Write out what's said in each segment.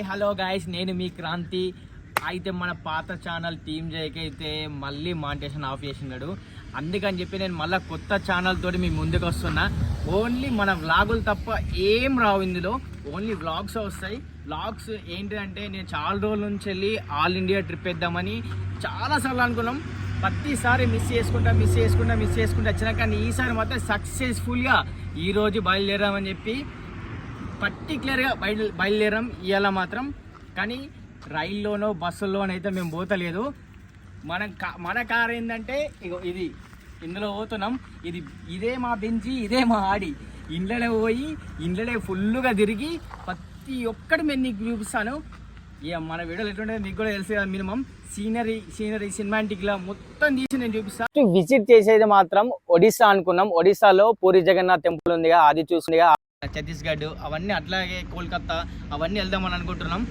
Hello guys, నేను మీ క్రాంతి. అయితే మన పాత ఛానల్ టీమ్ జేకి అయితే మళ్ళీ మానిటేషన్ ఆఫ్ చేసినాడు. అందుకని చెప్పి నేను మళ్ళీ కొత్త ఛానల్ తోటి మీ ముందుకు వస్తున్నా. ఓన్లీ మన వ్లాగులు తప్ప ఏం రావు ఇందులో, ఓన్లీ వ్లాగ్స్ వస్తాయి. వ్లాగ్స్ ఏంటంటే నేను చాలా రోజుల నుంచి వెళ్ళి ఆల్ ఇండియా ట్రిప్ వేద్దామని చాలాసార్లు అనుకున్నాం. ప్రతిసారి మిస్ చేసుకుంటా వచ్చినా, కానీ ఈసారి మాత్రం సక్సెస్ఫుల్గా ఈరోజు బయలుదేరామని చెప్పి పర్టికులర్గా బయలుదేరాం ఇవాళ మాత్రం. కానీ రైల్లోనో బస్సుల్లోనో అయితే మేము పోతలేదు. మన కార్ ఏంటంటే ఇగో ఇది, ఇందులో పోతున్నాం. ఇదే మా బెంచి, ఇదే మా ఆడి. ఇండ్లనే పోయి ఇండ్లనే ఫుల్గా తిరిగి ప్రతి ఒక్కటి మేము నీకు చూపిస్తాను. ఇక మన వీడియోలు ఎట్లుంటే మీకు కూడా తెలుసు కదా. మినిమం సీనరీ సినిమాటిక్లా మొత్తం తీసి నేను చూపిస్తాను. విజిట్ చేసేది మాత్రం ఒడిస్సా అనుకున్నాం. ఒడిస్సాలో పూరి జగన్నాథ్ టెంపుల్ ఉందిగా, అది చూసిందిగా. ఛత్తీస్గఢ్ అవన్నీ, అట్లాగే కోల్కతా అవన్నీ వెళ్దామని అనుకుంటున్నాం.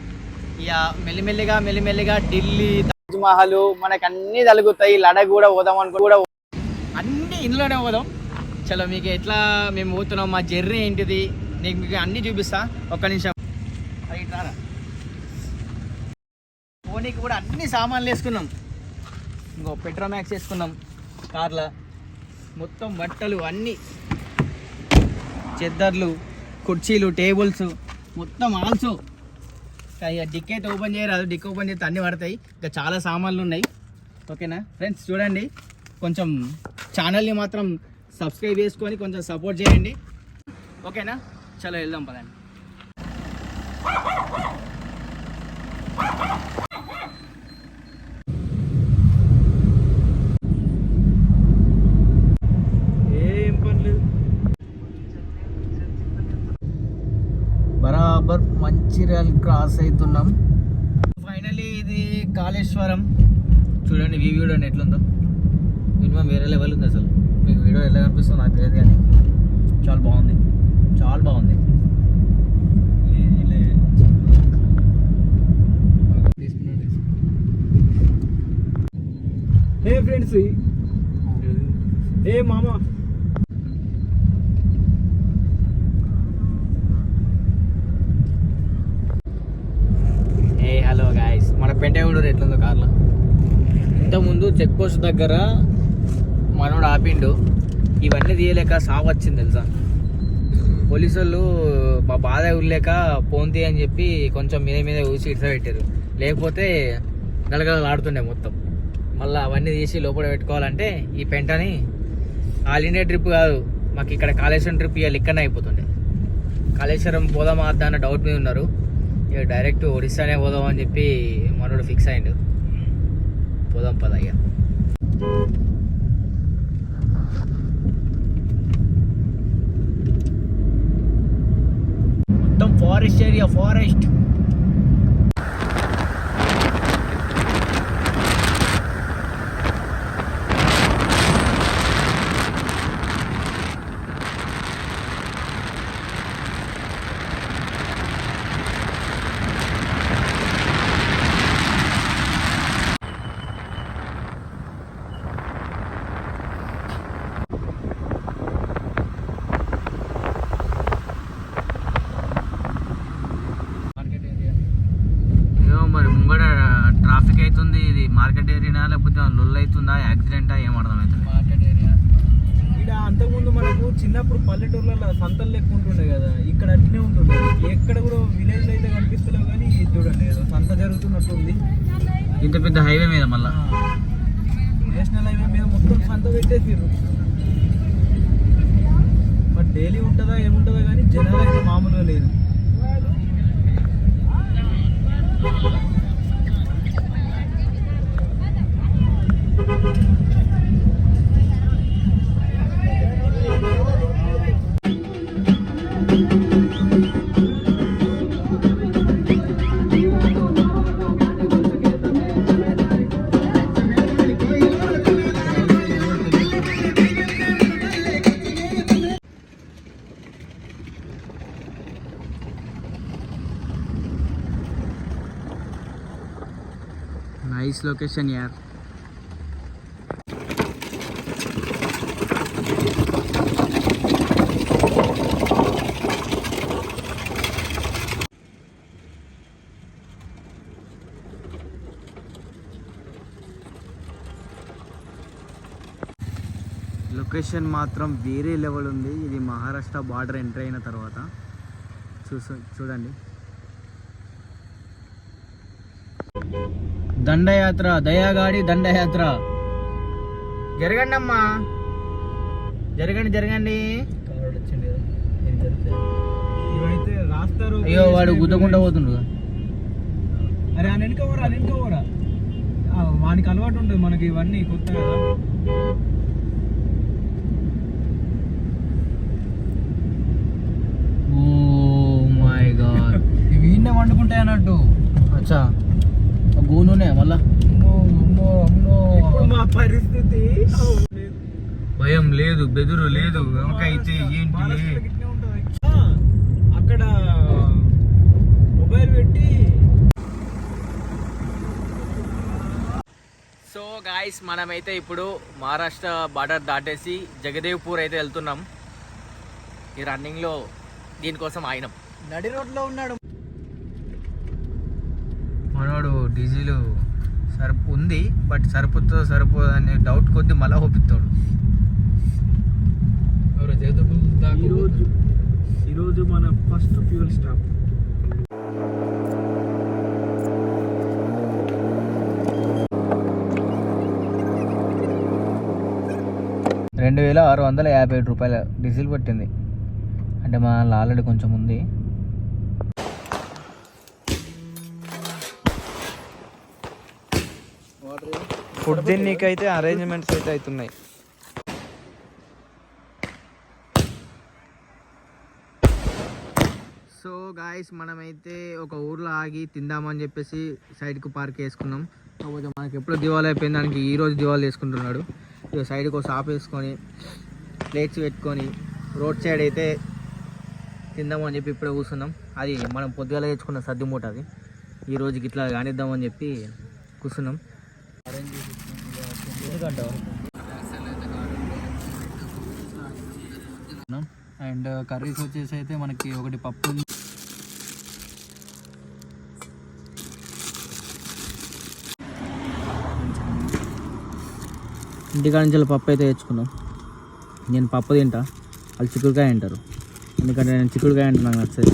ఇక మెల్లిమెల్లిగా ఢిల్లీ, తాజ్ మహల్ మనకు అన్నీ తలుగుతాయి. లడక్ కూడా పోదాం కూడా అన్నీ ఇందులోనే పోదాం. చలో మీకు ఎట్లా మేము పోతున్నాం, మా జర్నీ ఏంటిది మీకు అన్నీ చూపిస్తా. ఒక్క నిమిషం అది రారా. పోనీకి కూడా అన్ని సామాన్లు వేసుకున్నాం. ఇంకో పెట్రోమాక్స్ వేసుకున్నాం కార్లో. మొత్తం బట్టలు అన్నీ, చెద్దర్లు, కుర్చీలు, టేబుల్స్ మొత్తం. ఆల్సో ఇక డిక్ అయితే ఓపెన్ చేయరాదు, డిక్ ఓపెన్ చేస్తే అన్నీ పడతాయి. ఇంకా చాలా సామాన్లు ఉన్నాయి. ఓకేనా ఫ్రెండ్స్, చూడండి. కొంచెం ఛానల్ని మాత్రం సబ్స్క్రైబ్ చేసుకొని కొంచెం సపోర్ట్ చేయండి. ఓకేనా, చలో వెళ్దాం పదండి. బరాబర్ మంచిర్యాల క్రాస్ అవుతున్నాం. ఫైనలీ ఇది కాళేశ్వరం. చూడండి వ్యూ చూడండి ఎట్లుందో. మినిమం వేరే లెవెల్ ఉంది. అసలు మీకు వీడియో ఎలా కనిపిస్తుందో నాకు తెలియదు, కానీ చాలా బాగుంది, చాలా బాగుంది. హే ఫ్రెండ్స్, ఏ మామా, హలో గాయస్, మన పెంటగూడూరు ఎట్లుందో కార్లో. ఇంతకుముందు చెక్ పోస్ట్ దగ్గర మనోడు ఆపిండు. ఇవన్నీ తీయలేక సాగు వచ్చింది తెలుసా. పోలీసు వాళ్ళు మా బాధ ఉల్లేక పోంతి అని చెప్పి కొంచెం మీద ఊసి ఇట్లా పెట్టారు. లేకపోతే గలగలలు ఆడుతుండే మొత్తం. మళ్ళీ అవన్నీ తీసి లోపల పెట్టుకోవాలంటే ఈ పెంటని ఆల్ ఇండియా ట్రిప్ కాదు, మాకు ఇక్కడ కాళేశ్వరం ట్రిప్ ఇవాళ ఇక్కడనే అయిపోతుండే. కాళేశ్వరం పోదామా అద్దా అన్న డౌట్ మీద ఉన్నారు. ఇక డైరెక్ట్ ఒడిస్సానే పోదాం అని చెప్పి మనోడు ఫిక్స్ అయ్యిండు. పోదాం పద. ఇక మొత్తం ఫారెస్ట్ ఏరియా, ఫారెస్ట్. ట్రాఫిక్ అవుతుంది. ఇది మార్కెట్ ఏరియా లేకపోతే లొల్ అవుతుందా, యాక్సిడెంటా, ఏం అర్థమవుతుంది. Market area. ఇక్కడ అంతకుముందు మనకు చిన్నప్పుడు పల్లెటూర్లలో సంతలు లెక్క ఉంటుండే కదా, ఇక్కడ అట్నే ఉంటుండే. ఎక్కడ కూడా విలేజ్ అయితే కనిపిస్తలేవు, కానీ ఇది చూడండి ఏదో సంత జరుగుతున్నట్టుంది. ఇంత పెద్ద హైవే మీద, మళ్ళా నేషనల్ హైవే మీద మొత్తం సంత పెట్టేసిర్రు. మరి డైలీ ఉంటుందా ఏముంటుందా, కానీ జనాలు అయితే మామూలుగా లేదు. नाइस लोकेशन यार. లొకేషన్ మాత్రం వేరే లెవెల్ ఉంది. ఇది మహారాష్ట్ర బార్డర్ ఎంటర్ అయిన తర్వాత చూడండి. దండయాత్ర, దయాగాడి దండయాత్ర. జరగండి అమ్మా, జరగండి. అయ్యో వాడు గుద్దకుండా పోతుండు. అరే అని వెనుకోరా వానికి అలవాటు ఉంటుంది, మనకి ఇవన్నీ కొత్త కదా. ఓ మై గాడ్, ఇవి ఈయనే వండుకుంటాయి అన్నట్టు. అచ్చా గోనునే మళ్ళా. మా పరిస్థితి భయం లేదు, బెదురు లేదు. అయితే ఏంటి అక్కడ మొబైల్ పెట్టి. సో గాయస్, మనమైతే ఇప్పుడు మహారాష్ట్ర బార్డర్ దాటేసి జగదేవ్పూర్ అయితే వెళ్తున్నాం. ఈ రన్నింగ్లో దీనికోసం ఆగినాం. నడి రోడ్లో ఉన్నాడు మనోడు. డీజిల్ ఉంది, బట్ సరిపోదు అనే డౌట్ కొద్ది మళ్ళా ఒప్పిస్తాడు. ఈరోజు మన ఫస్ట్ ఫ్యూయల్ స్టాప్. ₹2,657 డీజిల్ పట్టింది. అంటే మా ఆల్రెడీ కొంచెం ఉంది. ఫుడ్ తిన్నీకైతే అరేంజ్మెంట్స్ అయితే అవుతున్నాయి. సో గాయస్, మనమైతే ఒక ఊర్లో ఆగి తిందామని చెప్పేసి సైడ్కి పార్క్ వేసుకున్నాం. కాకపోతే మనకి ఎప్పుడు దివాళీ అయిపోయింది, దానికి ఈరోజు దివాళీ వేసుకుంటున్నాడు. ఇక సైడ్కి ఒక షాప్ వేసుకొని ప్లేట్స్ పెట్టుకొని రోడ్ సైడ్ అయితే తిందామని చెప్పి ఇప్పుడే కూర్చున్నాం. అది మనం పొద్దుగాల తెచ్చుకున్న సద్ది మూట, అది ఈ రోజుకి ఇట్లా కానిద్దామని చెప్పి కూర్చున్నాం. అండ్ కర్రీస్ వచ్చేసి అయితే మనకి ఒకటి పప్పు, ఇంటికాడ నుంచి పప్పు అయితే తెచ్చుకున్నాం. నేను పప్పు తింటా, వాళ్ళు చిక్కుడుకాయ తింటారు. ఎందుకంటే నేను చిక్కుడుకాయ అంటే నాకు నచ్చదు.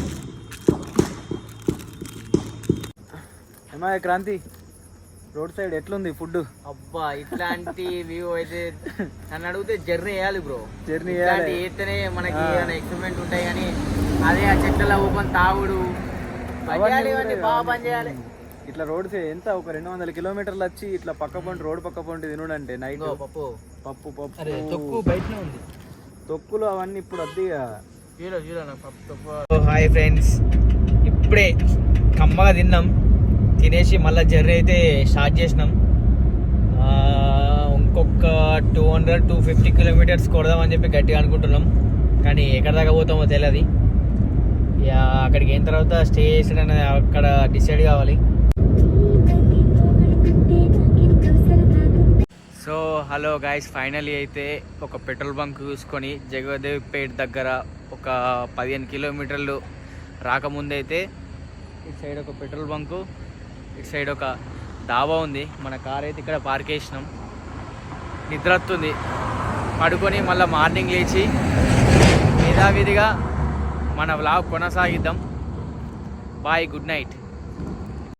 ఏమయ్య క్రాంతి, రోడ్ సైడ్ ఎట్లుంది ఫుడ్? అబ్బా, ఇట్లాంటి వ్యూ అయితే నన్ను అడిగితే జర్నీ వేయాలి బ్రో. జర్నీ వేస్తేనే మనకి ఎక్స్పెరిమెంట్ ఉంటాయి. కానీ అదే ఆ చెట్లలో ఊపని తాగుడు బాగా పని చేయాలి. ఇట్లా రోడ్ ఎంత ఒక 200 కిలోమీటర్లు వచ్చి ఇట్లా పక్క పంట రోడ్ పక్క పంట తినుడంటే నైట్ పప్పు తొక్కు బయటనే ఉంది. తొక్కులు అవన్నీ ఇప్పుడు అద్దిగా. హాయ్ ఫ్రెండ్స్, ఇప్పుడే కమ్మగా తిన్నాం. తినేసి మళ్ళీ జర్నీ అయితే స్టార్ట్ చేసినాం. ఇంకొక 200-250 కిలోమీటర్స్ కొడదామని చెప్పి గట్టిగా అనుకుంటున్నాం. కానీ ఎక్కడ దాకా పోతామో తెలియదు. ఇక అక్కడికి అయిన తర్వాత స్టే చేసిన అనేది అక్కడ డిసైడ్ కావాలి. సో హలో గాయస్, ఫైనలీ అయితే ఒక పెట్రోల్ బంక్ చూసుకొని జగదేవ్పేట్ దగ్గర ఒక 15 కిలోమీటర్లు రాకముందైతే ఇటు సైడ్ ఒక పెట్రోల్ బంకు, ఇటు సైడ్ ఒక డాబా ఉంది. మన కార్ అయితే ఇక్కడ పార్క్ చేసినాం. నిద్ర వస్తుంది, పడుకొని మళ్ళీ మార్నింగ్ లేచి యథావిధిగా మన వ్లాగ్ కొనసాగిద్దాం. Bye, good night.